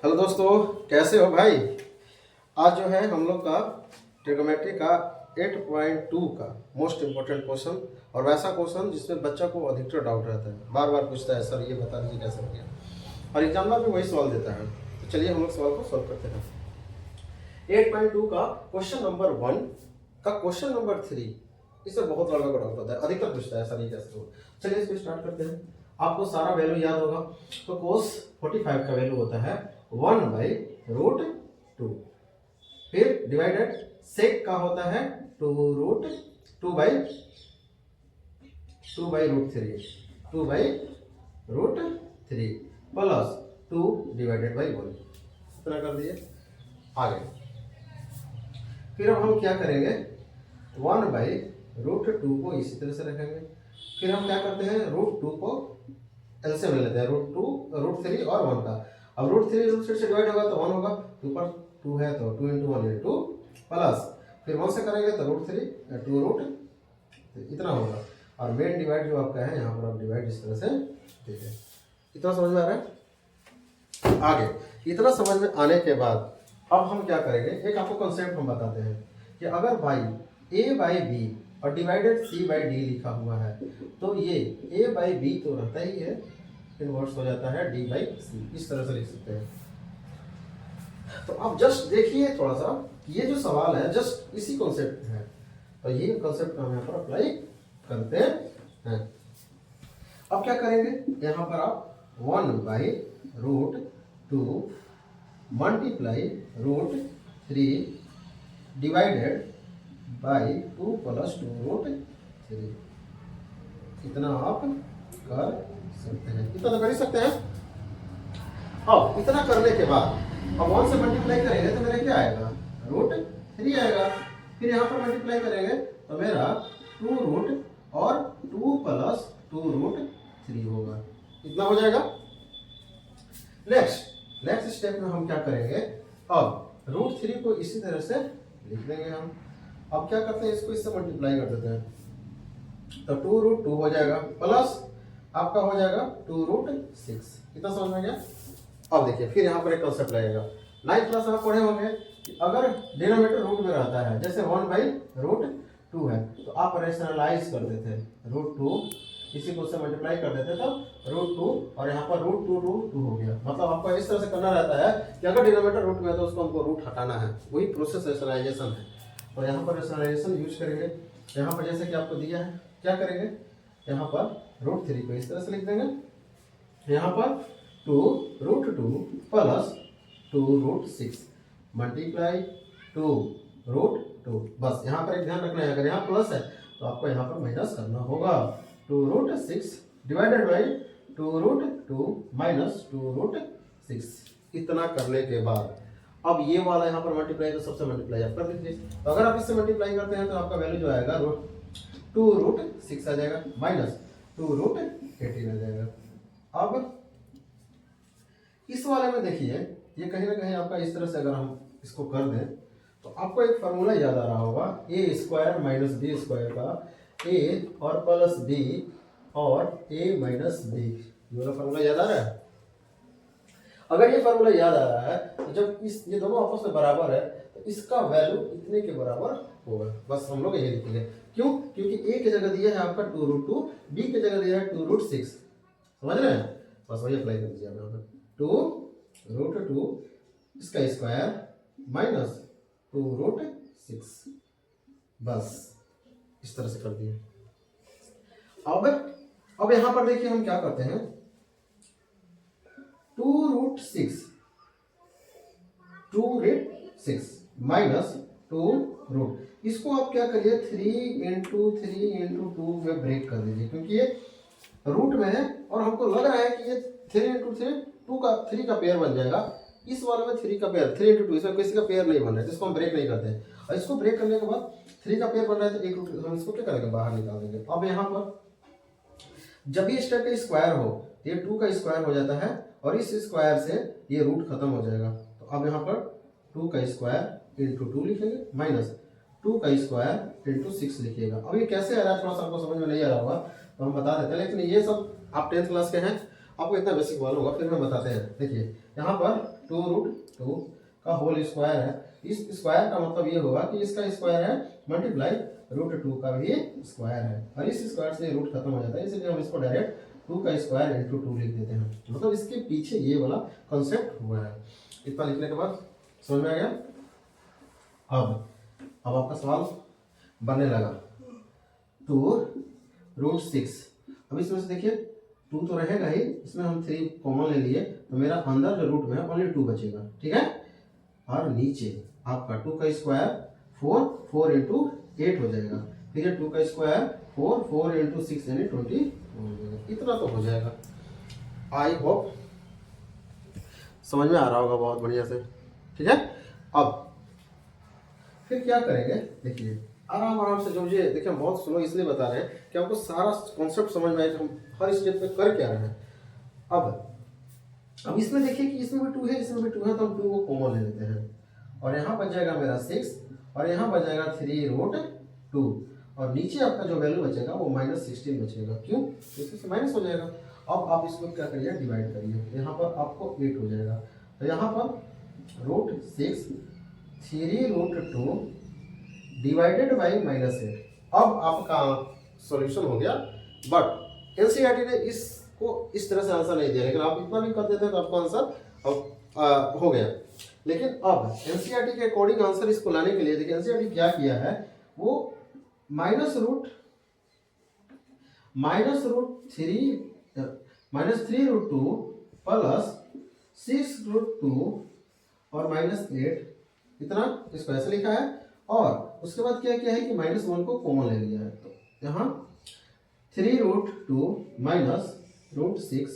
Hello दोस्तों, कैसे हो भाई। आज जो है हम लोग का ट्रिग्नोमेट्री का 8.2 का मोस्ट इम्पोर्टेंट क्वेश्चन, और वैसा क्वेश्चन जिसमें बच्चा को अधिकतर डाउट रहता है, बार बार पूछता है सर ये बता दीजिए कैसे हो गया, और एग्जामिनर भी वही सवाल देता है। तो चलिए हम लोग सवाल को सॉल्व करते हैं। 8.2 का क्वेश्चन नंबर 1 का क्वेश्चन नंबर 3, इसमें बहुत लड़का को डाउट होता है, अधिकतर पूछता है सर ये कैसे हो। चलिए इसको स्टार्ट करते हैं। आपको सारा वैल्यू याद होगा। तो कोस 45 का वैल्यू होता है 1/√2, फिर डिवाइडेड सेक का होता है 2√3 प्लस 2/1। इतना कर दिए। आगे फिर अब हम क्या करेंगे, 1/√2 को इसी तरह से रखेंगे। फिर हम क्या करते हैं, √2 को एलसीएम ले लेते हैं, √3 और 1 का। अब √3 √6 से डिवाइड होगा तो 1 होगा, ऊपर 2 है तो 2 × 1 × 2 प्लस, फिर 1 से करेंगे तो √3 2√, इतना होगा। और मेन डिवाइड जो आपका है यहाँ पर आप डिवाइड इस तरह से दीजिए। इतना समझ में आ रहा है। आगे इतना समझ में आने के बाद अब हम क्या करेंगे, एक आपको कॉन्सेप्ट हम बताते हैं कि अगर भाई a/b और डिवाइडेड c/d लिखा हुआ है तो ये a/b तो रहता ही है, इनवर्स हो जाता है d/c, इस तरह से लिख सकते हैं। तो आप जस्ट देखिए थोड़ा सा, ये जो सवाल है जस्ट इसी कॉन्सेप्ट है, तो ये कॉन्सेप्ट हम यहाँ पर अप्लाई करते हैं। अब क्या करेंगे, यहाँ पर आप 1/√2 मल्टीप्लाई √3 डिवाइडेड बाई 2 + 2√3, इतना आप कर सकते हैं। इतना तो कर ही सकते हैं। अब इतना करने के बाद अब 1 से मल्टीप्लाई करेंगे तो मेरा क्या आएगा, √3 आएगा। फिर यहाँ पर मल्टीप्लाई करेंगे तो मेरा 2 और 2 + 2√3 होगा, इतना हो जाएगा। नेक्स्ट स्टेप में हम क्या करेंगे, अब √3 को इसी तरह से लिख देंगे हम। अब क्या करते हैं, इसको इससे मल्टीप्लाई कर देते हैं तो 2√2 हो जाएगा प्लस आपका हो जाएगा 2√6, इतना समझ में गया। अब देखिए फिर यहाँ पर एक कॉन्सेप्ट लगेगा, 9th क्लास में पढ़े होंगे कि अगर डिनोमिनेटर रूट में रहता है, जैसे 1/√2 है तो आप रेशनलाइज कर देते हैं, √2 इसी को से मल्टीप्लाई कर देते तो √2, और यहाँ पर √2 हो गया। मतलब आपको इस तरह से करना रहता है कि अगर डिनोमिनेटर रूट में है तो उसको हमको रूट हटाना है, वही प्रोसेस रेशनलाइजेशन है। तो यहाँ पर रेशनलाइजेशन यूज करेंगे। यहाँ पर जैसे कि आपको दिया है, क्या करेंगे, यहाँ पर √3 को इस तरह से लिख देंगे, यहाँ पर 2√2 प्लस 2√6 मल्टीप्लाई 2√2। बस यहाँ पर एक ध्यान रखना है, अगर यहाँ प्लस है तो आपको यहाँ पर माइनस करना होगा। 2√6 डिवाइडेड बाई 2√2 माइनस 2√6। इतना करने के बाद अब ये वाला यहाँ पर मल्टीप्लाई तो सबसे मल्टीप्लाई आप कर दीजिए। तो अगर आप इससे मल्टीप्लाई करते हैं तो आपका वैल्यू जो आएगा 2√6 आ जाएगा माइनस 2√18 आ जाएगा। अब इस वाले में देखिए, ये कहीं ना कहीं आपका इस तरह से अगर हम इसको कर दें तो आपको एक फार्मूला याद आ रहा होगा, a² - b² का a और प्लस b और a - b, ये वाला फार्मूला याद आ रहा है। अगर ये फार्मूला याद आ रहा है तो जब ये दोनों आपस में बराबर है तो इसका वैल्यू इतने के बराबर होगा। बस हम लोग यही लिखेंगे, क्यों, क्योंकि a की जगह दिया है आपका 2√2, b की जगह दिया है 2√6, समझ रहे हैं। बस वही अप्लाई कर दीजिए आप यहाँ पर, 2√2 इसका स्क्वायर माइनस 2√6, बस इस तरह से कर दिए। अब यहां पर देखिए हम क्या करते हैं, 2√6 माइनस 2√, इसको आप क्या करिए 3 × 3 × 2 में ब्रेक कर दीजिए, क्योंकि ये रूट में है और हमको लग रहा है कि ये 3 × 3 3 का पेयर बन जाएगा। इस वाले में 3 का पेयर, 3 × 2, इसमें किसी का पेयर नहीं बन रहा है, जिसको हम ब्रेक नहीं करते हैं। और इसको ब्रेक करने के बाद 3 का पेयर बन रहा है तो एक रूट हम इसको क्या करेंगे, बाहर निकाल देंगे। अब यहाँ पर जब ये स्टेप का स्क्वायर हो तो ये 2 का स्क्वायर हो जाता है और इस स्क्वायर से ये रूट खत्म हो जाएगा। तो अब यहाँ पर 2 का स्क्वायर × 2 लिखेंगे माइनस 2 का स्क्वायर × 6 लिखिएगा। अब ये कैसे आ रहा है थोड़ा सा आपको समझ में नहीं आ रहा होगा तो हम बता देते हैं, लेकिन ये सब आप 10th क्लास के हैं आपको इतना बेसिक मालूम होगा, फिर हम बताते हैं। देखिए यहाँ पर 2√2 का होल स्क्वायर है, इस स्क्वायर का मतलब ये होगा कि इसका स्क्वायर है मल्टीप्लाई √2 का भी स्क्वायर है, और इस स्क्वायर से रूट खत्म हो जाता है, इसलिए हम इसको डायरेक्ट 2 का स्क्वायर इंटू 2 लिख देते हैं। मतलब इसके पीछे ये वाला कॉन्सेप्ट हुआ है। इतना लिखने के बाद समझ में आ गया। अब आपका सवाल बनने लगा 2√6। अब इसमें से देखिए 2 तो रहेगा ही, इसमें हम 3 कॉमन ले लिए, तो मेरा अंदर जो रूट में है ओनली 2 बचेगा, ठीक है। और नीचे आपका 2 का स्क्वायर 4 इंटू 8 हो जाएगा, फिर ये 2 का स्क्वायर 4 इंटू 6 यानी 20 हो जाएगा। इतना तो हो जाएगा। आई होप समझ में आ रहा होगा बहुत बढ़िया से, ठीक है। अब फिर क्या करेंगे, देखिए आराम से, जो मुझे देखिए हम बहुत स्लो इसलिए बता रहे हैं कि आपको सारा कॉन्सेप्ट समझ में आए कि हम हर स्टेप पे कर क्या रहे हैं। अब इसमें देखिए कि इसमें भी 2 है, इसमें भी 2 है, तो हम 2 को कॉमन ले लेते हैं, और यहाँ बच जाएगा मेरा 6, और यहाँ बच जाएगा 3√2, और नीचे आपका जो वैल्यू बचेगा वो -16 बचेगा। क्यों? इसमें से माइनस हो जाएगा। अब आप इसको क्या करिए, डिवाइड करिए, यहाँ पर आपको 8 हो जाएगा, तो यहाँ पर √6 3√2 डिवाइडेड बाई -8। अब आपका सॉल्यूशन हो गया। बट एनसीईआरटी ने इसको इस तरह से आंसर नहीं दिया, लेकिन आप इतना भी कर देते हैं तो आपका आंसर अब हो गया। लेकिन अब एनसीईआरटी के अकॉर्डिंग आंसर इसको लाने के लिए देखिए एनसीईआरटी क्या किया है, वो -√3 -3√2 प्लस 6√2 और -8 इतना इसको ऐसे लिखा है, और उसके बाद क्या किया है कि -1 को कॉमन ले लिया है, तो यहाँ 3√2 -√6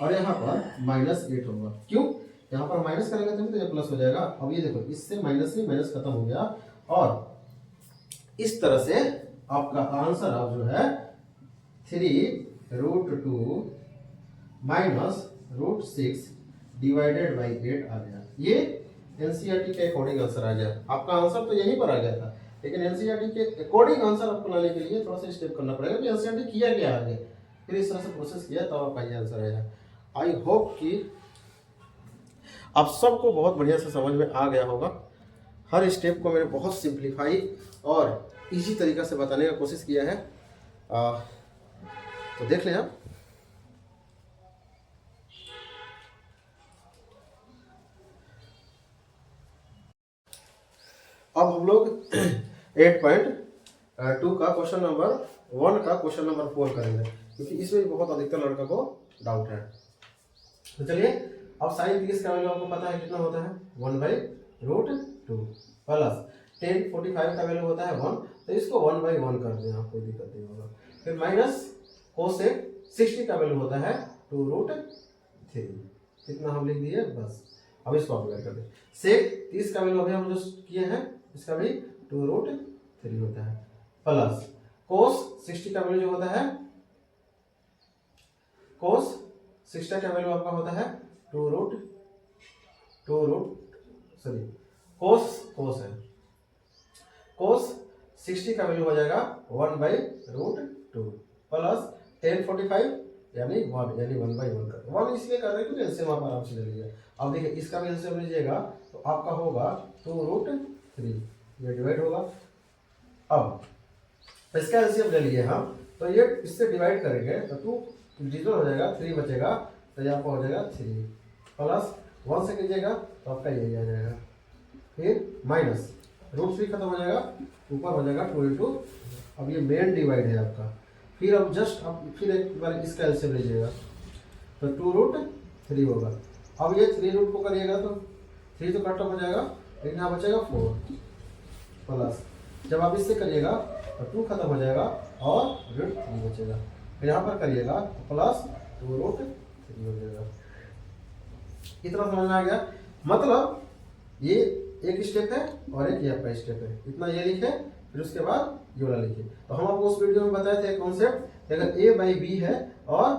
और यहाँ पर -8 होगा। क्यों? यहाँ पर माइनस करेंगे तो ये प्लस हो जाएगा। अब ये देखो इससे माइनस से माइनस खत्म हो गया, और इस तरह से आपका आंसर अब जो है 3√2 -√6 डिवाइडेड बाई 8 आ गया। ये एनसीईआरटी के अकॉर्डिंग आंसर आ गया। आपका आंसर तो यहीं पर आ गया था, लेकिन एनसीईआरटी के अकॉर्डिंग आंसर आपको लाने के लिए थोड़ा सा स्टेप करना पड़ेगा कि एनसीईआरटी किया क्या आगे, फिर इस तरह से प्रोसेस किया तब आपका ये आंसर आएगा। आई होप कि आप सबको बहुत बढ़िया से समझ में आ गया होगा। हर स्टेप को मैंने बहुत सिंप्लीफाई और इजी तरीका से बताने का कोशिश किया है, तो देख लें आप। अब हम लोग 8.2 का क्वेश्चन नंबर 1 का क्वेश्चन नंबर 4 करेंगे, क्योंकि इसमें बहुत अधिकतर लड़का को डाउट है। तो चलिए, अब साइन 30 का वैल्यू आपको पता है कितना होता है 1/√2 प्लस 1045 का वैल्यू होता है 1, तो इसको 1/1 कर दें, आप कोई दिक्कत नहीं होगा। फिर माइनस कोसेक 60 का वैल्यू होता है 2√3, कितना हम लिख दिए बस। अब इसको अप्लाई कर दें। सेक 30 का वैल्यू अभी हम जो किए हैं इसका भी 2√3 होता है, प्लस कोस 60 का वैल्यू जो होता है, कोस 60 का वैल्यू आपका होता है कोस 60 का वैल्यू हो जाएगा 1/√2 प्लस 1045 यानी 1/1 कर 1 इसलिए कर रहे हैं क्योंकि एलसीएम आप आराम से ले लीजिए। अब देखिए इसका भी एलसीएम लीजिएगा तो आपका होगा 2√3, ये डिवाइड होगा। अब इसका एलसीएम ले लिए हम, तो ये इससे डिवाइड करेंगे तो 2 डिजिटल हो जाएगा, 3 बचेगा, तो ये आपका हो जाएगा 3 प्लस 1 से कीजिएगा तो आपका यही आ जाएगा। फिर माइनस √3 खत्म हो जाएगा, ऊपर हो जाएगा 2 इंटू, अब ये मेन डिवाइड है आपका। फिर अब जस्ट अब फिर एक बार इसका एलसीएम लीजिएगा तो 2√3 होगा। अब ये 3 को करिएगा तो 3 तो कट ऑफ हो जाएगा, लेकिन यहाँ बचेगा 4 प्लस, जब आप इससे करिएगा तो 2 खत्म हो जाएगा और √3 बचेगा। फिर यहाँ पर करिएगा तो प्लस 2√3 हो जाएगा। इतना समझ में आ गया? मतलब ये एक स्टेप है और एक ये आपका स्टेप है। इतना ये लिखे, फिर उसके बाद ये वाला लिखिए। तो हम आपको उस वीडियो में बताए थे कॉन्सेप्ट, अगर a/b है और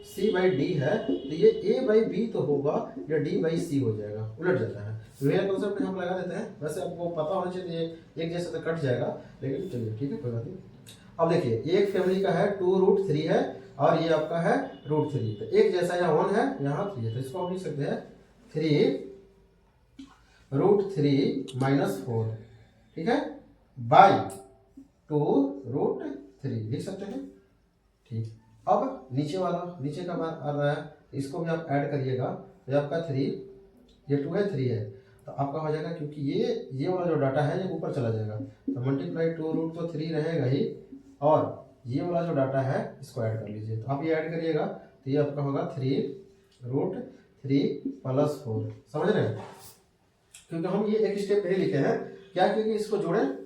c/d है तो ये a/b तो होगा या d/c हो जाएगा, उलट जाता है। तो ये कॉन्सेप्ट हम लगा देते हैं। वैसे आपको पता होना चाहिए, एक जैसे तो कट जाएगा, लेकिन चलिए ठीक है, कोई बात नहीं। अब देखिए एक फैमिली का है 2√3 है और ये आपका है √3। तो एक जैसा यहाँ 1 है, यहाँ 3 है, तो इसको हम लिख सकते हैं 3 √3 - 4, ठीक है, बाई 2 √3 लिख सकते हैं। ठीक, अब नीचे का बात आ रहा है, इसको भी आप ऐड करिएगा, तो आपका 3, ये 2 है, 3 है, तो आपका हो जाएगा, क्योंकि ये वाला जो डाटा है ये ऊपर चला जाएगा, तो मल्टीप्लाई 2√3 रहेगा ही, और ये वाला जो डाटा है इसको ऐड कर लीजिए। तो आप ये ऐड करिएगा, तो ये आपका होगा 3 √3 + 4। समझ रहे हैं? क्योंकि हम ये एक स्टेप पहले लिखे हैं, क्या, क्योंकि इसको जोड़ें,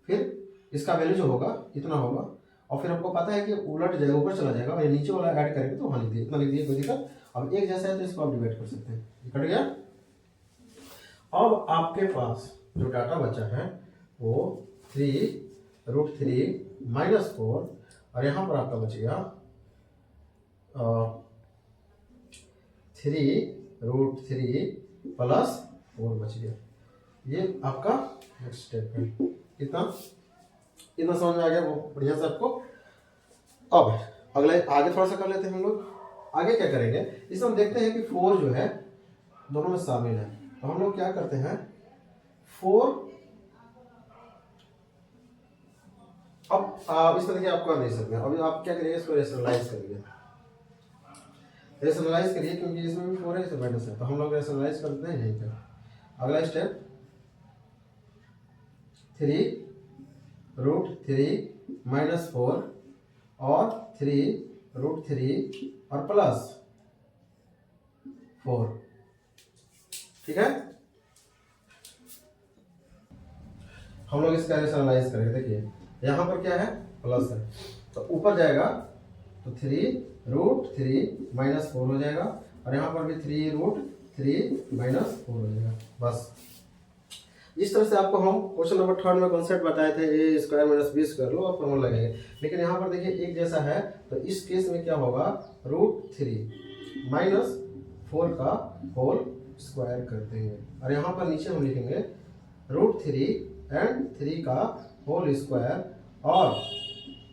फिर इसका वैल्यू जो होगा इतना होगा, और फिर हमको पता है कि उलट जाएगा, ऊपर चला जाएगा, और ये नीचे वाला ऐड करेंगे तो वहाँ लिख दिए, इतना लिख दिए, कोई दिक्कत। अब एक जैसा है तो इसको आप डिवाइड कर सकते हैं, ये कट गया। अब आपके पास जो डाटा बचा है वो 3 √3 - 4, और यहाँ पर आपका बच गया 3 √3 + 4 बच गया। ये आपका नेक्स्ट स्टेप है। इतना समझ में आ गया वो बढ़िया से आपको। अब अगले आगे थोड़ा सा कर लेते हैं हम लोग। आगे क्या करेंगे, इसमें हम देखते हैं कि 4 जो है दोनों में शामिल है, तो हम लोग क्या करते हैं, 4 अब इस तरह के आपको नहीं सकते। अभी आप क्या करिए, इसको रेशनलाइज करिए, क्योंकि इसमें भी 4 है, इसमें माइनस है, तो हम लोग रेशनलाइज करते हैं यहीं पर। अगला स्टेप 3 √3 - 4 और 3 √3 और +4, ठीक है। हम लोग इसका रेशनलाइज करेंगे। देखिए यहाँ पर क्या है, प्लस है, तो ऊपर जाएगा तो 3 √3 - 4 हो जाएगा, और यहाँ पर भी 3 √3 - 4 हो जाएगा। बस इस तरह से आपको हम क्वेश्चन नंबर 3 में कॉन्सेप्ट बताए थे, a² - b² लो और फॉर्मूला लगेंगे। लेकिन यहाँ पर देखिए एक जैसा है, तो इस केस में क्या होगा, √3 - 4 का होल स्क्वायर कर देंगे, और यहाँ पर नीचे हम लिखेंगे √3 एंड 3 का होल स्क्वायर और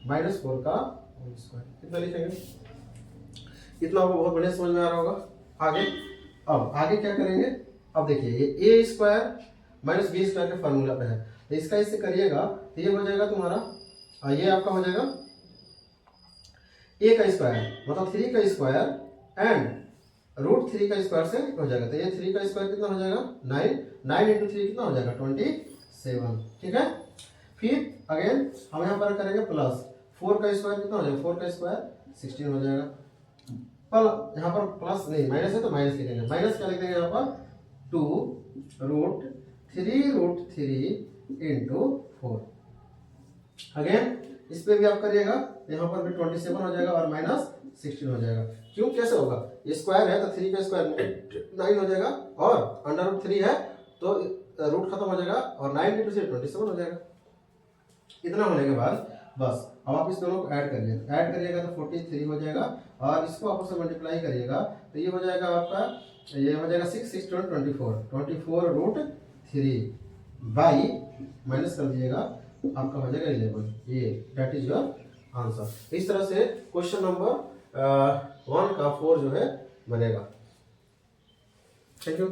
-4 का होल स्क्वायर, कितना लिखेंगे। इतना आपको बहुत बढ़िया समझ में आ रहा होगा। अब आगे क्या करेंगे, अब देखिए ये a² - b² के फार्मूला पे है, तो इसका इससे करिएगा, तो ये हो जाएगा तुम्हारा, ये आपका हो जाएगा a का स्क्वायर मतलब 3 का स्क्वायर एंड √3 का स्क्वायर से हो जाएगा, तो ये 3 का स्क्वायर कितना हो जाएगा, 9 × 3 कितना हो जाएगा, 27, ठीक है। फिर अगेन हम यहाँ पर करेंगे प्लस 4 का स्क्वायर कितना हो जाएगा, 4 का स्क्वायर 16 हो जाएगा, पर यहाँ पर प्लस नहीं माइनस है तो माइनस लिखेंगे, माइनस क्या लिख देंगे यहाँ पर 2 √3 × 4। अगेन इस पे भी आप करिएगा, यहाँ पर भी 27 हो जाएगा और -16 हो जाएगा। क्यों, कैसे होगा, ये स्क्वायर है तो 3 का स्क्वायर 9 हो जाएगा, और √3 है तो रूट खत्म हो जाएगा, और 9 × 2 से 27 हो जाएगा। इतना होने के बाद बस अब आप इस दोनों को ऐड करिए, ऐड करिएगा तो 43 हो जाएगा, और इसको आपस में मल्टीप्लाई करिएगा तो ये हो जाएगा आपका, ये हो जाएगा 6 6 24 √3 बाई माइनस कर दीजिएगा, आपका हो जाएगा 11, ये दैट इज योर आंसर। इस तरह से क्वेश्चन नंबर 1 का 4 जो है बनेगा। Thank you.